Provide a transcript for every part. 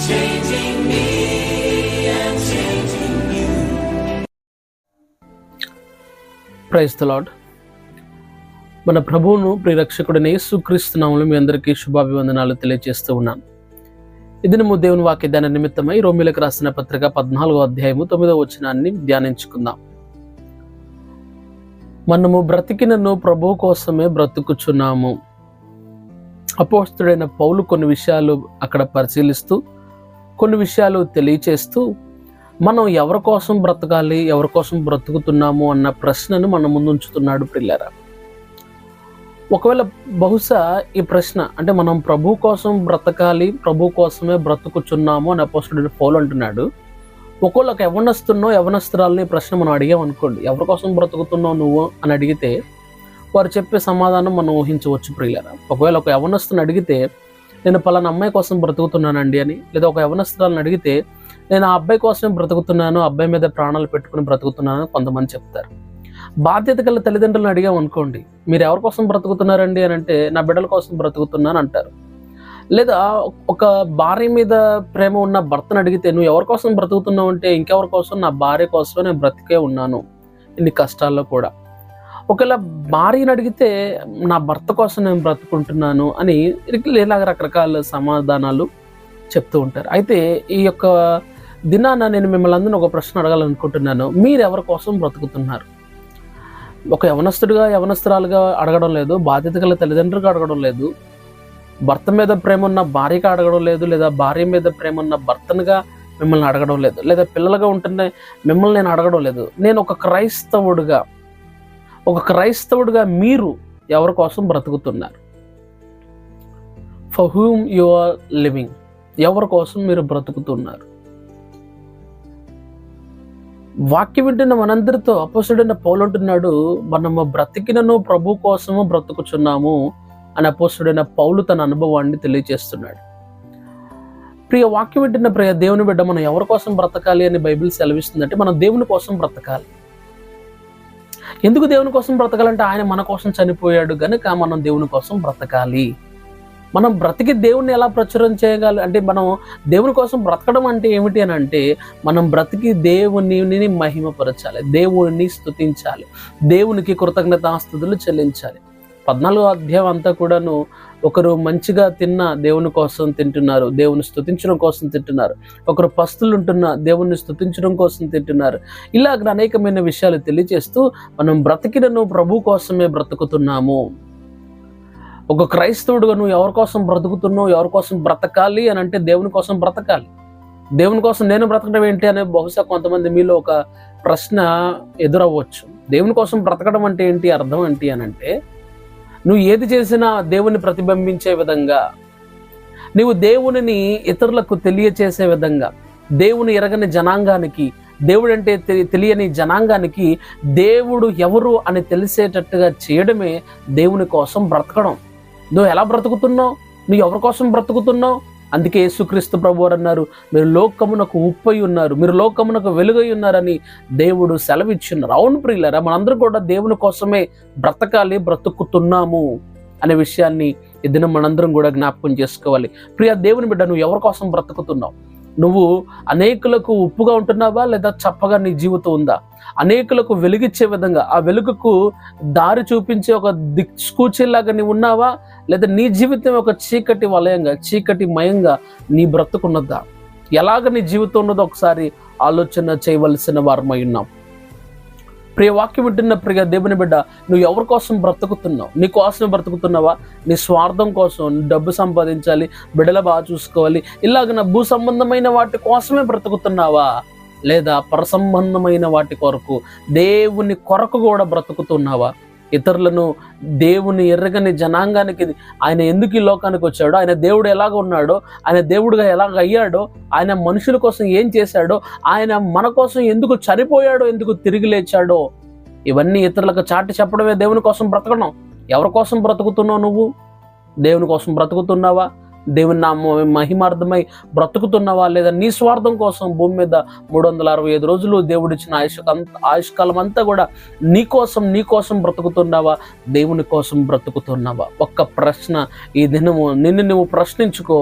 changing me and changing you. Praise the Lord. మన ప్రభువును ప్రియరక్షకుడైన యేసుక్రీస్తు నామములో మీ అందరికీ శుభాభివందనాలు తెలియజేస్తూ ఉన్నాను. ఈ దినము దేవుని వాక్య ధ్యాన నిమిత్తమై రోమీయులకు రాసిన పత్రిక 14వ అధ్యాయము 9వ వచనాన్ని ధ్యానించుకుందాం. మనము బ్రతికినను ప్రభువు కోసమే బ్రతుకుచున్నాము. అపోస్తలుడైన పౌలు కొన్ని విషయాలు అక్కడ పరిశీలిస్తూ కొన్ని విషయాలు తెలియచేస్తూ మనం ఎవరి కోసం బ్రతకాలి, ఎవరి కోసం బ్రతుకుతున్నాము అన్న ప్రశ్నను మన ముందు ఉంచుతున్నాడు ప్రియులారా. ఒకవేళ బహుశా ఈ ప్రశ్న అంటే మనం ప్రభు కోసం బ్రతకాలి, ప్రభు కోసమే బ్రతుకుచున్నాము అని అపోస్తలుడైన పౌలు అంటున్నాడు. ఒకవేళ ఒక యవనస్తురాలని ప్రశ్న మనం అడిగాం అనుకోండి, ఎవరి కోసం బ్రతుకుతున్నావు నువ్వు అని అడిగితే వారు చెప్పే సమాధానం మనం ఊహించవచ్చు ప్రియులారా. ఒకవేళ ఒక యవనస్తుని అడిగితే నేను పలానా అమ్మాయి కోసం బ్రతుకుతున్నానండి అని, లేదా ఒక యవనస్తురాలను అడిగితే నేను ఆ అబ్బాయి కోసమే బ్రతుకుతున్నాను, అబ్బాయి మీద ప్రాణాలు పెట్టుకుని బ్రతుకుతున్నాను అని కొంతమంది చెప్తారు. బాధ్యత గల తల్లిదండ్రులను అడిగాం అనుకోండి, మీరు ఎవరి కోసం బ్రతుకుతున్నారండి అని అంటే నా బిడ్డల కోసం బ్రతుకుతున్నాను అంటారు. లేదా ఒక భార్య మీద ప్రేమ ఉన్న భర్తను అడిగితే నువ్వు ఎవరి కోసం బ్రతుకుతున్నావు అంటే ఇంకెవరి కోసం, నా భార్య కోసమే నేను బ్రతికే ఉన్నాను ఇన్ని కష్టాల్లో కూడా. ఒకవేళ భార్యను అడిగితే నా భర్త కోసం నేను బ్రతుకుంటున్నాను అని ఇలాగ రకరకాల సమాధానాలు చెప్తూ ఉంటారు. అయితే ఈ యొక్క దినాన నేను మిమ్మల్ని అందరినీ ఒక ప్రశ్న అడగాలనుకుంటున్నాను. మీరు ఎవరి కోసం బ్రతుకుతున్నారు? ఒక యవనస్తురాలుగా అడగడం లేదు, బాధ్యత గల తల్లిదండ్రులుగా అడగడం లేదు, భర్త మీద ప్రేమ ఉన్న భార్యగా అడగడం లేదు, లేదా భార్య మీద ప్రేమ ఉన్న భర్తనుగా మిమ్మల్ని అడగడం లేదు, లేదా పిల్లలుగా ఉంటున్న మిమ్మల్ని నేను అడగడం లేదు. నేను ఒక క్రైస్తవుడిగా మీరు ఎవరి కోసం బ్రతుకుతున్నారు? For whom you are living. ఎవరి కోసం మీరు బ్రతుకుతున్నారు? వాక్యం వింటున్న మనందరితో అపోస్తలుడైన పౌలు అంటున్నాడు, మనము బ్రతికినను ప్రభు కోసము బ్రతుకుచున్నాము అని అపోస్తలుడైన పౌలు తన అనుభవాన్ని తెలియజేస్తున్నాడు. వాక్యం వింటున్న దేవుని బిడ్డ, మనం ఎవరి కోసం బ్రతకాలి అని బైబిల్ సెలవిస్తుందంటే మనం దేవుని కోసం బ్రతకాలి. ఎందుకు దేవుని కోసం బ్రతకాలంటే ఆయన మన కోసం చనిపోయాడు గనుక మనం దేవుని కోసం బ్రతకాలి. మనం బ్రతికి దేవుణ్ణి ఎలా ప్రచురం చేయగలి అంటే మనం దేవుని కోసం బ్రతకడం అంటే ఏమిటి అని అంటే మనం బ్రతికి దేవుని మహిమపరచాలి, దేవుని స్తుతించాలి, దేవునికి కృతజ్ఞతాస్తుతులు చెల్లించాలి. 14వ అధ్యాయం అంతా కూడాను ఒకరు మంచిగా తిన్న దేవుని కోసం తింటున్నారు, దేవుని స్తుతించడం కోసం తింటున్నారు. ఒకరు పస్తులు ఉంటున్న దేవుని స్తుతించడం కోసం తింటున్నారు. ఇలాగ అనేకమైన విషయాలు తెలియజేస్తూ మనం బ్రతికినను ప్రభు కోసమే బ్రతుకుతున్నాము. ఒక క్రైస్తవుడుగా నువ్వు ఎవరి కోసం బ్రతుకుతున్నావు, ఎవరి కోసం బ్రతకాలి అని అంటే దేవుని కోసం బ్రతకాలి. దేవుని కోసం నేను బ్రతకడం ఏంటి అనే బహుశా కొంతమంది మీలో ఒక ప్రశ్న ఎదురవ్వచ్చు. దేవుని కోసం బ్రతకడం అంటే ఏంటి, అర్థం ఏంటి అని అంటే నువ్వు ఏది చేసినా దేవుని ప్రతిబింబించే విధంగా, నువ్వు దేవునిని ఇతరులకు తెలియచేసే విధంగా, దేవుని ఎరగని జనాంగానికి, దేవుడు అంటే తెలియని జనాంగానికి దేవుడు ఎవరు అని తెలిసేటట్టుగా చేయడమే దేవుని కోసం బ్రతకడం. నువ్వు ఎలా బ్రతుకుతున్నావు, నువ్వు ఎవరి కోసం బ్రతుకుతున్నావు? అందుకే యేసుక్రీస్తు ప్రభువారు అన్నారు, మీరు లోకమునకు ఉప్పై ఉన్నారు, మీరు లోకమునకు వెలుగై ఉన్నారని దేవుడు సెలవిచ్చున్నారు. అవును ప్రియులారా, మనందరం కూడా దేవుని కోసమే బ్రతకాలి, బ్రతుకుతున్నాము అనే విషయాన్ని ఈ దినం మనందరం కూడా జ్ఞాపకం చేసుకోవాలి. ప్రియ దేవుని బిడ్డ, నువ్వు ఎవరి కోసం బ్రతుకుతున్నావు? నువ్వు అనేకులకు ఉప్పుగా ఉంటున్నావా, లేదా చప్పగా నీ జీవితం ఉందా? అనేకులకు వెలుగిచ్చే విధంగా, ఆ వెలుగుకు దారి చూపించే ఒక దిక్సూచిలాగా నీవు ఉన్నావా, లేదా నీ జీవితం ఒక చీకటి వలయంగా, చీకటి మయంగా నీ బ్రతుకున్నదా? ఎలాగ నీ జీవితం ఉన్నదో ఒకసారి ఆలోచన చేయవలసిన వారమై ఉన్నాం. వాక్యం వింటున్న దేవుని బిడ్డ, నువ్వు ఎవరి కోసం బ్రతుకుతున్నావు? నీ కోసమే బ్రతుకుతున్నావా? నీ స్వార్థం కోసం, డబ్బు సంపాదించాలి, బిడ్డలు బాగా చూసుకోవాలి, ఇలాగ భూ సంబంధమైన వాటి కోసమే బ్రతుకుతున్నావా? లేదా పరసంబంధమైన వాటి కొరకు, దేవుని కొరకు కూడా బ్రతుకుతున్నావా? ఇతరులను, దేవుని ఎర్రగని జనాంగానికి ఆయన ఎందుకు ఈ లోకానికి వచ్చాడో, ఆయన దేవుడు ఎలాగ ఉన్నాడో, ఆయన దేవుడుగా ఎలాగ అయ్యాడో, ఆయన మనుషుల కోసం ఏం చేశాడో, ఆయన మన కోసం ఎందుకు చనిపోయాడో, ఎందుకు తిరిగి లేచాడో, ఇవన్నీ ఇతరులకు చాటి చెప్పడమే దేవుని కోసం బ్రతకడం. ఎవరి కోసం బ్రతుకుతున్నావు నువ్వు? దేవుని కోసం బ్రతుకుతున్నావా? దేవుని నామ మహిమార్థమై బ్రతుకుతున్నావా, లేదా నీ స్వార్థం కోసం భూమి మీద 365 రోజులు దేవుడిచ్చిన ఆయుష్కాలం అంతా కూడా నీ కోసం బ్రతుకుతున్నావా, దేవుని కోసం బ్రతుకుతున్నావా? ఒక్క ప్రశ్న ఈ దినము నిన్ను నువ్వు ప్రశ్నించుకో.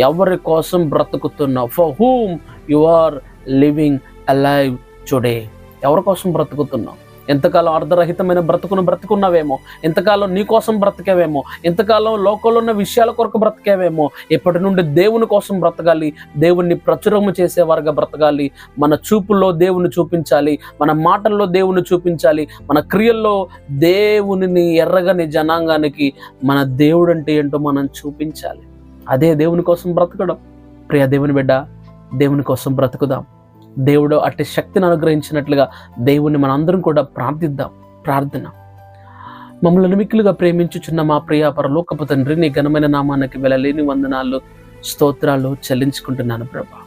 ఎవరి కోసం బ్రతుకుతున్నావు? For whom you are living alive today. ఎవరి కోసం బ్రతుకుతున్నావు? ఎంతకాలం అర్ధరహితమైన బ్రతుకున్నావేమో, ఎంతకాలం నీ కోసం బ్రతికేవేమో, ఎంతకాలం లోకంలో ఉన్న విషయాల కొరకు బ్రతికేవేమో. ఇప్పటి నుండి దేవుని కోసం బ్రతకాలి, దేవుణ్ణి ప్రచురము చేసేవారుగా బ్రతకాలి. మన చూపుల్లో దేవుని చూపించాలి, మన మాటల్లో దేవుని చూపించాలి, మన క్రియల్లో దేవునిని ఎర్రగని జనాంగానికి మన దేవుడు అంటే ఏంటో మనం చూపించాలి. అదే దేవుని కోసం బ్రతకడం. ప్రియ దేవుని బిడ్డ, దేవుని కోసం బ్రతుకుదాం. దేవుడు అట్టి శక్తిని అనుగ్రహించినట్లుగా దేవుణ్ణి మనందరం కూడా ప్రార్థిద్దాం. ప్రార్థన. మమ్మల్ని మిక్కిలుగా ప్రేమించుచున్న మా ప్రియ పరలోకపు తండ్రి, నీ ఘనమైన నామానికి వెళ్ళలేని వందనాలు, స్తోత్రాలు చెల్లించుకుంటున్నాను ప్రభా.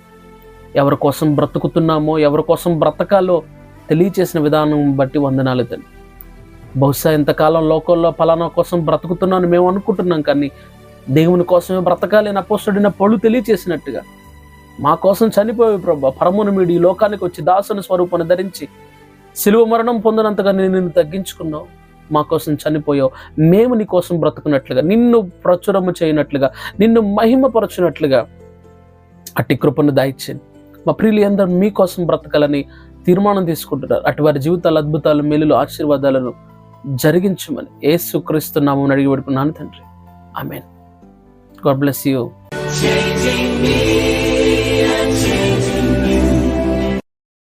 ఎవరి కోసం బ్రతుకుతున్నామో, ఎవరి కోసం బ్రతకాలో తెలియచేసిన విధానం బట్టి వందనాలు తండ్రి. బహుశా ఇంతకాలం లోకంలో ఫలానా కోసం బ్రతుకుతున్నాను మేము అనుకుంటున్నాం, కానీ దేవుని కోసమే బ్రతకాలి అని అపోస్తలుడైన పౌలు తెలియచేసినట్టుగా మా కోసం చనిపోయి ప్రభా, పరమును మీడి ఈ లోకానికి వచ్చి దాసుని స్వరూపాన్ని ధరించి శిలువ మరణం పొందినంతగా నిన్ను తగ్గించుకున్నావు, మా కోసం చనిపోయావు. మేము నీ కోసం బ్రతుకున్నట్లుగా, నిన్ను ప్రచురము చేయనట్లుగా, నిన్ను మహిమపరచునట్లుగా అట్టి కృపను దయచేయండి. మా ప్రియులు అందరూ మీ కోసం బ్రతకాలని తీర్మానం తీసుకుంటున్నారు. అటు వారి జీవితాల అద్భుతాలు, మేలులు, ఆశీర్వాదాలను జరిగించమని యేసుక్రీస్తు నామమున అడిగి పెడుకున్నాను తండ్రి. Amen. God bless you. Changing me.